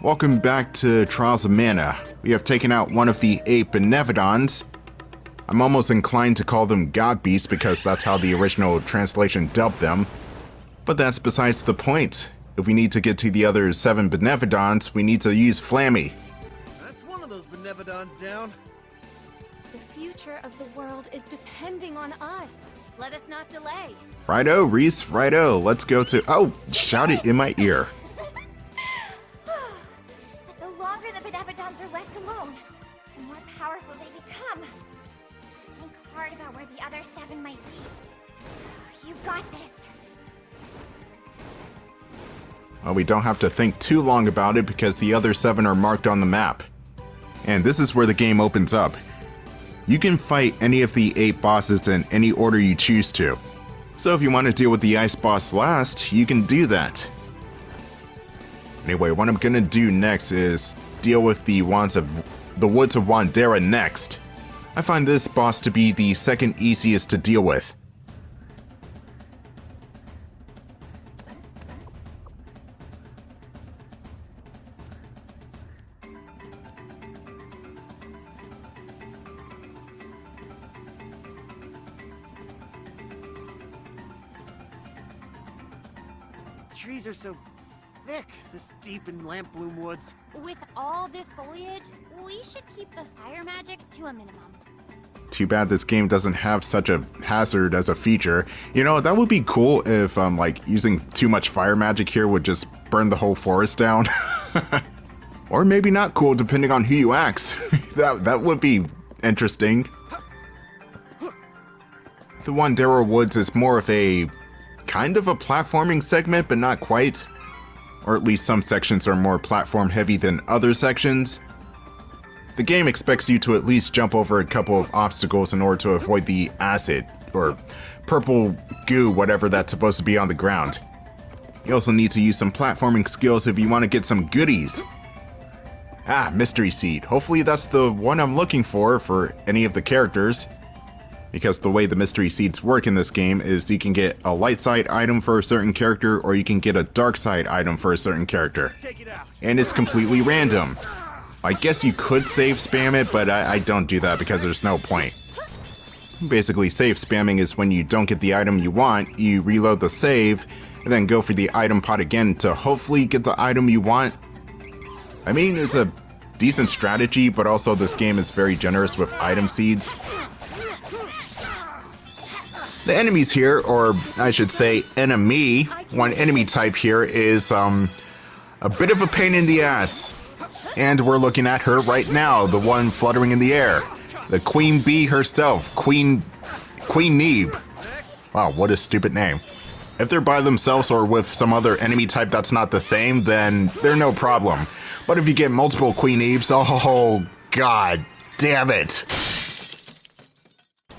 Welcome back to Trials of Mana. We have taken out one of the 8 Benevodons. I'm almost inclined to call them God Beasts because that's how the original translation dubbed them. But that's besides the point. If we need to get to the other 7 Benevodons, we need to use Flammy. That's one of those Benevodons down. The future of the world is depending on us. Let us not delay. Righto, Reese, righto. Let's go to... Oh, shout it in my ear. But the longer the Benevodons are left alone, the more powerful they become. Think hard about where the other 7 might be. You got this. Well, we don't have to think too long about it because the other 7 are marked on the map. And this is where the game opens up. You can fight any of the 8 bosses in any order you choose to. So if you want to deal with the ice boss last, you can do that. Anyway, what I'm gonna do next is deal with the Woods of Wandera next. I find this boss to be the second easiest to deal with. Trees are so thick, this deep in Lamp Bloom Woods. With all this foliage, we should keep the fire magic to a minimum. Too bad this game doesn't have such a hazard as a feature. You know, that would be cool if like using too much fire magic here would just burn the whole forest down. Or maybe not cool depending on who you ask. that would be interesting. The Wandera Woods is more of a kind of a platforming segment, but not quite. Or at least some sections are more platform heavy than other sections. The game expects you to at least jump over a couple of obstacles in order to avoid the acid, or purple goo, whatever that's supposed to be on the ground. You also need to use some platforming skills if you want to get some goodies. Ah, Mystery Seed. Hopefully that's the one I'm looking for any of the characters. Because the way the Mystery Seeds work in this game is you can get a light side item for a certain character, or you can get a dark side item for a certain character. And it's completely random. I guess you could save spam it, but I don't do that because there's no point. Basically, save spamming is when you don't get the item you want, you reload the save, and then go for the item pot again to hopefully get the item you want. I mean, it's a decent strategy, but also this game is very generous with item seeds. The enemies here, or I should say enemy, one enemy type here is a bit of a pain in the ass. And we're looking at her right now, the one fluttering in the air. The Queen Bee herself, Queen Neeb. Wow, what a stupid name. If they're by themselves or with some other enemy type that's not the same, then they're no problem. But if you get multiple Queen Neebs, oh god damn it.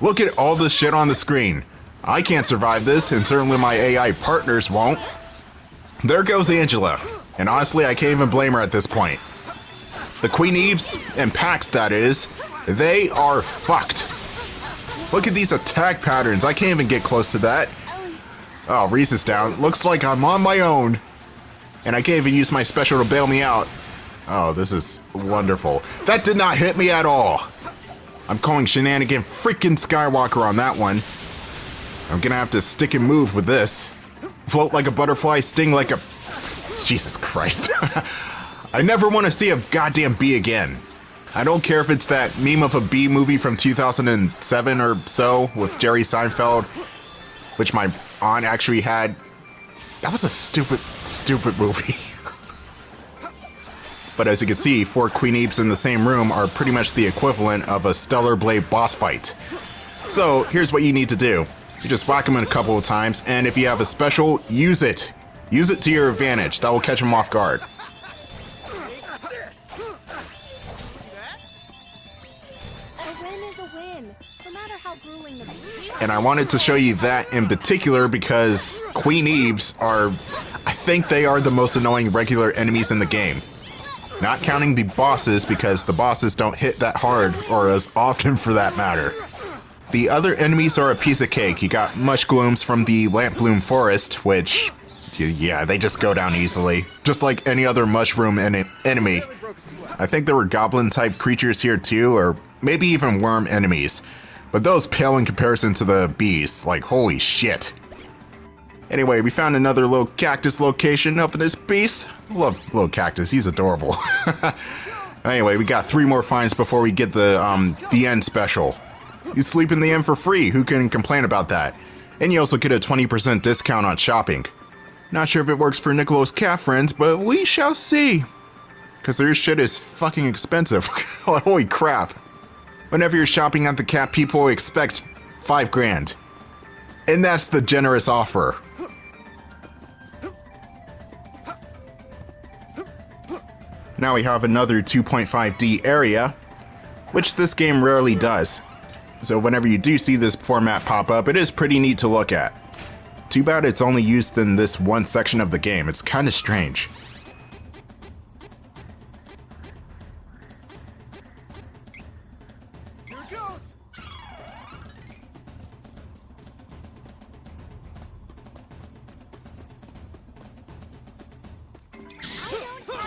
Look at all this shit on the screen. I can't survive this, and certainly my AI partners won't. There goes Angela, and honestly I can't even blame her at this point. The Queen Eves, and Pax that is, they are fucked. Look at these attack patterns, I can't even get close to that. Oh, Reese is down. Looks like I'm on my own. And I can't even use my special to bail me out. Oh, this is wonderful. That did not hit me at all. I'm calling shenanigan freaking Skywalker on that one. I'm gonna have to stick and move with this. Float like a butterfly, sting like a... Jesus Christ. I never want to see a goddamn bee again. I don't care if it's that meme of a bee movie from 2007 or so with Jerry Seinfeld, which my aunt actually had. That was a stupid movie. But as you can see, 4 Queen Eves in the same room are pretty much the equivalent of a Stellar Blade boss fight. So here's what you need to do. You just whack them in a couple of times, and if you have a special, use it. Use it to your advantage. That will catch them off guard. A win is a win, no matter how grueling the beat. And I wanted to show you that in particular because Queen Eves are, I think they are the most annoying regular enemies in the game. Not counting the bosses because the bosses don't hit that hard, or as often for that matter. The other enemies are a piece of cake. You got Mush Glooms from the Lamp Bloom Forest, which Yeah, they just go down easily. Just like any other mushroom enemy. I think there were goblin-type creatures here too, or maybe even worm enemies. But those pale in comparison to the bees. Like, holy shit. Anyway, we found another little cactus location up in this piece. I love little cactus, he's adorable. Anyway, we got 3 more finds before we get the end special. You sleep in the inn for free, who can complain about that? And you also get a 20% discount on shopping. Not sure if it works for Nicolo's cat friends, but we shall see. Cause their shit is fucking expensive. Holy crap. Whenever you're shopping at the cat, people expect 5 grand. And that's the generous offer. Now we have another 2.5D area, which this game rarely does. So whenever you do see this format pop up, it is pretty neat to look at. Too bad it's only used in this one section of the game. It's kind of strange. Here it goes.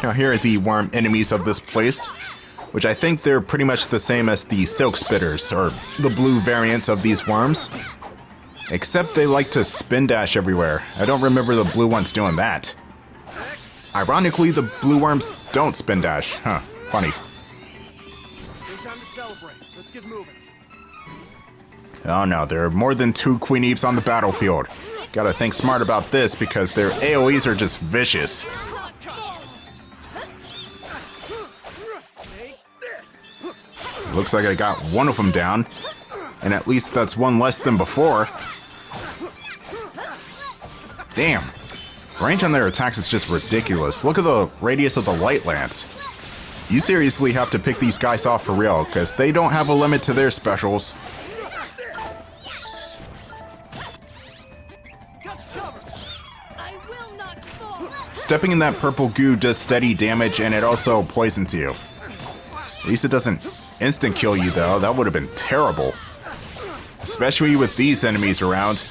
Now here are the worm enemies of this place, which I think they're pretty much the same as the silk spitters, or the blue variant of these worms. Except they like to spin dash everywhere. I don't remember the blue ones doing that. Ironically, the blue worms don't spin dash. Huh, funny. Good time to celebrate. Let's get moving. Oh no, there are more than 2 Queeneeps on the battlefield. Gotta think smart about this because their AoEs are just vicious. Looks like I got one of them down, and at least that's one less than before. Damn. Range on their attacks is just ridiculous. Look at the radius of the light lance. You seriously have to pick these guys off for real, because they don't have a limit to their specials. Stepping in that purple goo does steady damage, and it also poisons you. At least it doesn't instant kill you though, that would have been terrible. Especially with these enemies around.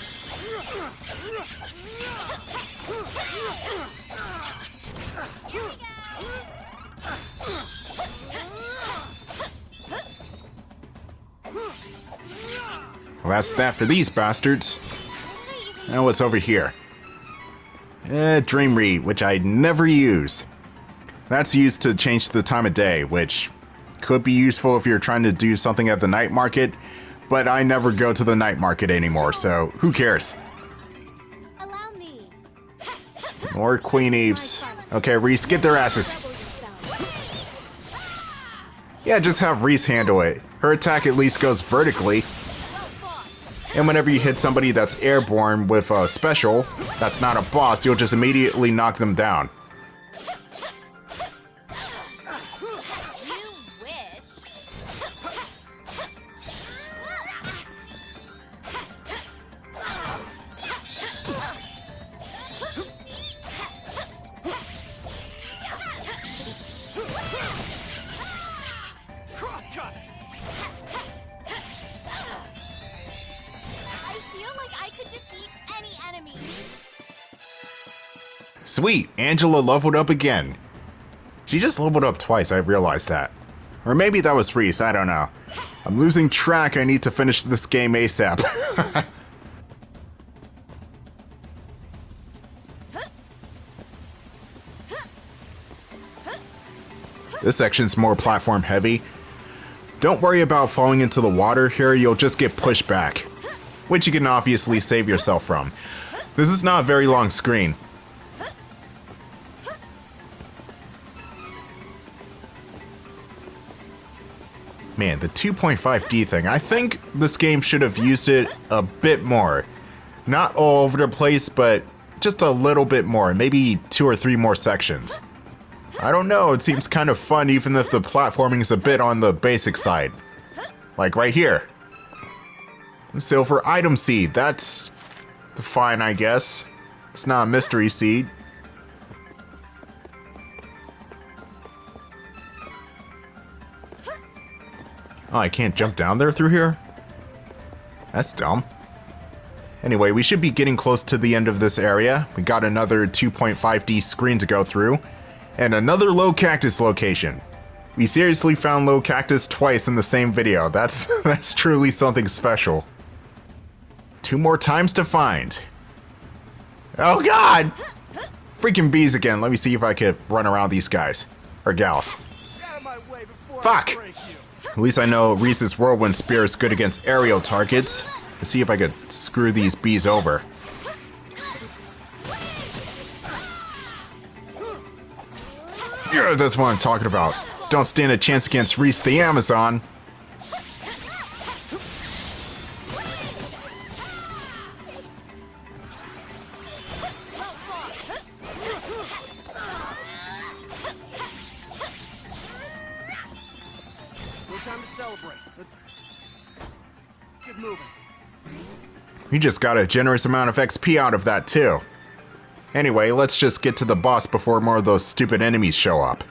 Well, that's that for these bastards. Now what's over here? Dream Read, which I never use. That's used to change the time of day, which could be useful if you're trying to do something at the night market, but I never go to the night market anymore, so who cares? Allow me. More Queeneeps. Okay, Reese, get their asses. Yeah, just have Reese handle it. Her attack at least goes vertically. And whenever you hit somebody that's airborne with a special, that's not a boss, you'll just immediately knock them down. Sweet, Angela leveled up again. She just leveled up twice, I realized that. Or maybe that was Reese, I don't know. I'm losing track, I need to finish this game ASAP. This section's more platform heavy. Don't worry about falling into the water here, you'll just get pushed back. Which you can obviously save yourself from. This is not a very long screen. Man, the 2.5D thing, I think this game should have used it a bit more. Not all over the place, but just a little bit more, maybe 2 or 3 more sections. I don't know, it seems kind of fun even if the platforming is a bit on the basic side. Like right here. Silver item seed, that's fine, I guess. It's not a mystery seed. Oh, I can't jump down there through here? That's dumb. Anyway, we should be getting close to the end of this area. We got another 2.5D screen to go through, and another low cactus location. We seriously found low cactus twice in the same video. That's truly something special. 2 more times to find. Oh god! Freaking bees again. Let me see if I could run around these guys. Or gals. Fuck! At least I know Reese's Whirlwind Spear is good against aerial targets. Let's see if I could screw these bees over. Yeah, that's what I'm talking about. Don't stand a chance against Reese the Amazon. Time to celebrate. Get moving. We just got a generous amount of XP out of that too. Anyway, let's just get to the boss before more of those stupid enemies show up.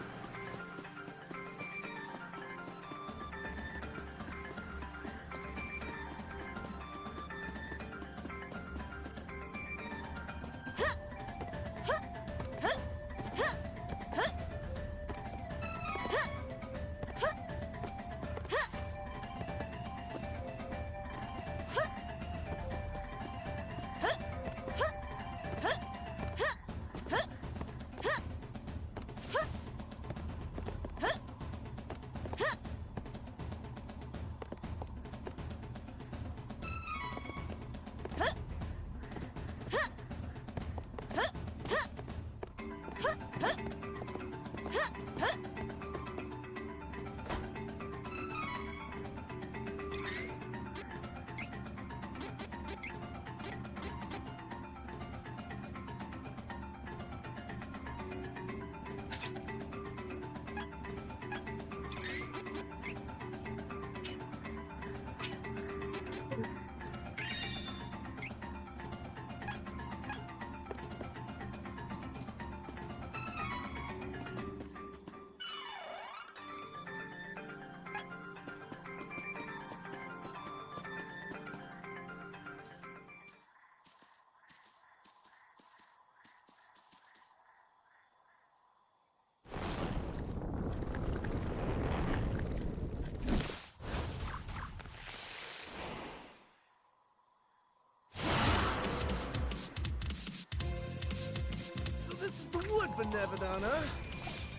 Wood Benevodon, huh?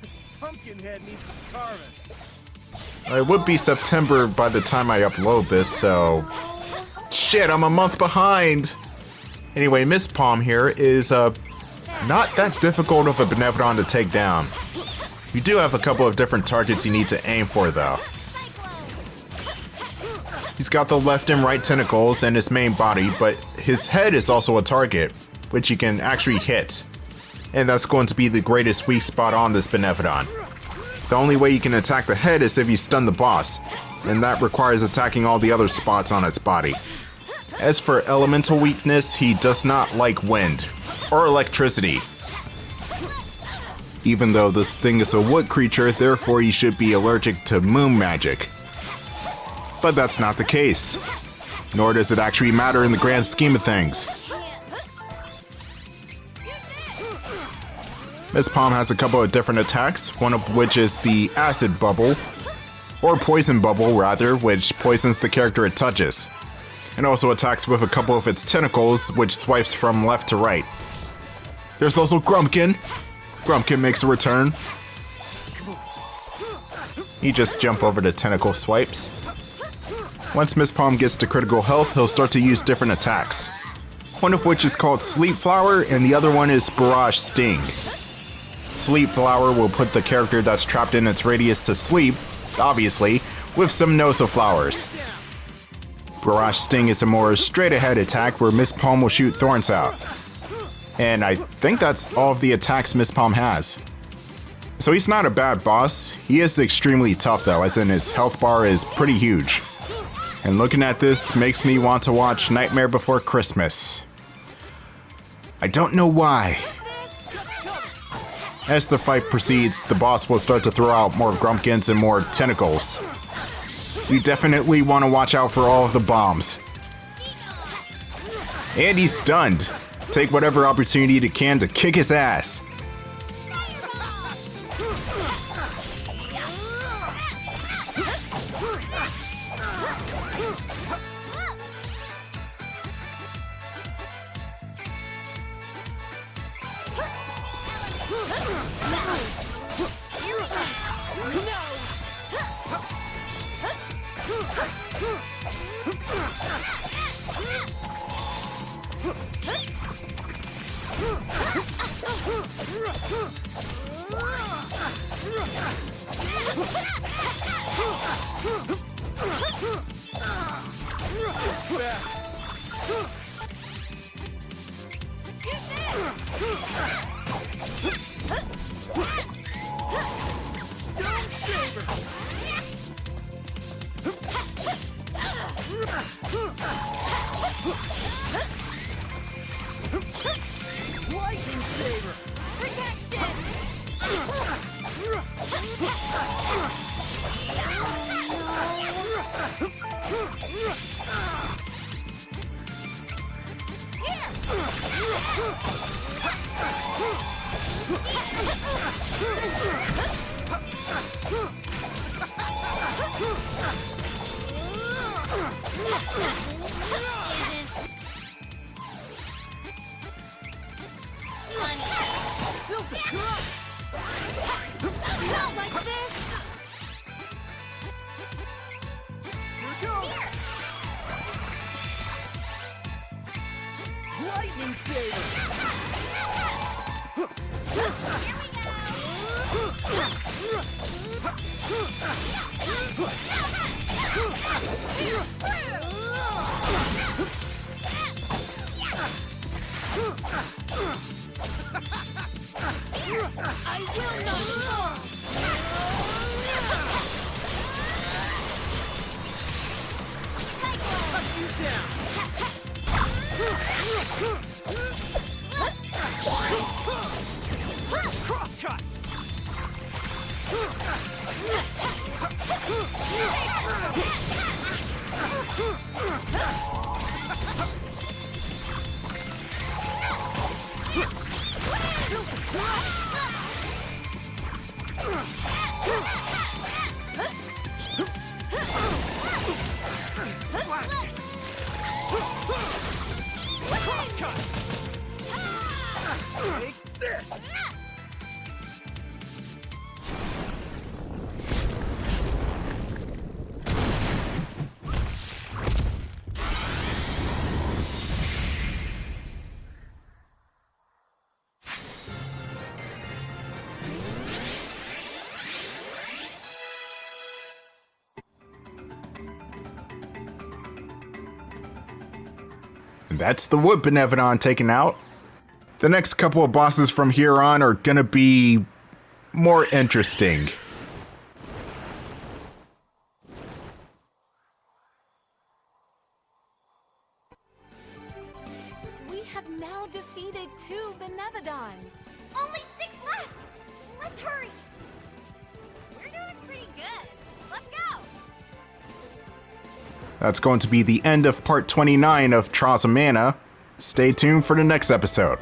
This pumpkin head needs some carving. It would be September by the time I upload this, so... Shit, I'm a month behind! Anyway, Miss Palm here is, not that difficult of a Benevodon to take down. You do have a couple of different targets you need to aim for, though. He's got the left and right tentacles and his main body, but his head is also a target, which you can actually hit. And that's going to be the greatest weak spot on this Benevodon. The only way you can attack the head is if you stun the boss, and that requires attacking all the other spots on its body. As for elemental weakness, he does not like wind, or electricity. Even though this thing is a wood creature, therefore he should be allergic to moon magic. But that's not the case. Nor does it actually matter in the grand scheme of things. Miss Palm has a couple of different attacks, one of which is the acid bubble, or poison bubble rather, which poisons the character it touches. And also attacks with a couple of its tentacles, which swipes from left to right. There's also Grumpkin. Grumpkin makes a return. He just jump over the tentacle swipes. Once Miss Palm gets to critical health, he'll start to use different attacks. One of which is called Sleep Flower, and the other one is Barrage Sting. Sleep Flower will put the character that's trapped in its radius to sleep, obviously, with some Nosa flowers. Barrage Sting is a more straight-ahead attack where Miss Palm will shoot thorns out. And I think that's all of the attacks Miss Palm has. So he's not a bad boss. He is extremely tough though, as in his health bar is pretty huge. And looking at this makes me want to watch Nightmare Before Christmas. I don't know why. As the fight proceeds, the boss will start to throw out more Grumpkins and more tentacles. You definitely want to watch out for all of the bombs. And he's stunned. Take whatever opportunity you can to kick his ass. Lightning Saber! Protection! Silver! Not like this! Here goes! Lightning Saber! Here we I will not fall! Cut you down! Cross cut! Blast it! Cross cut! Take this! And that's the Wood Benevodon taken out. The next couple of bosses from here on are gonna be more interesting. We have now defeated 2 Benevodons. Only 6 left! Let's hurry! We're doing pretty good. Let's go! That's going to be the end of part 29 of Trials of Mana. Stay tuned for the next episode.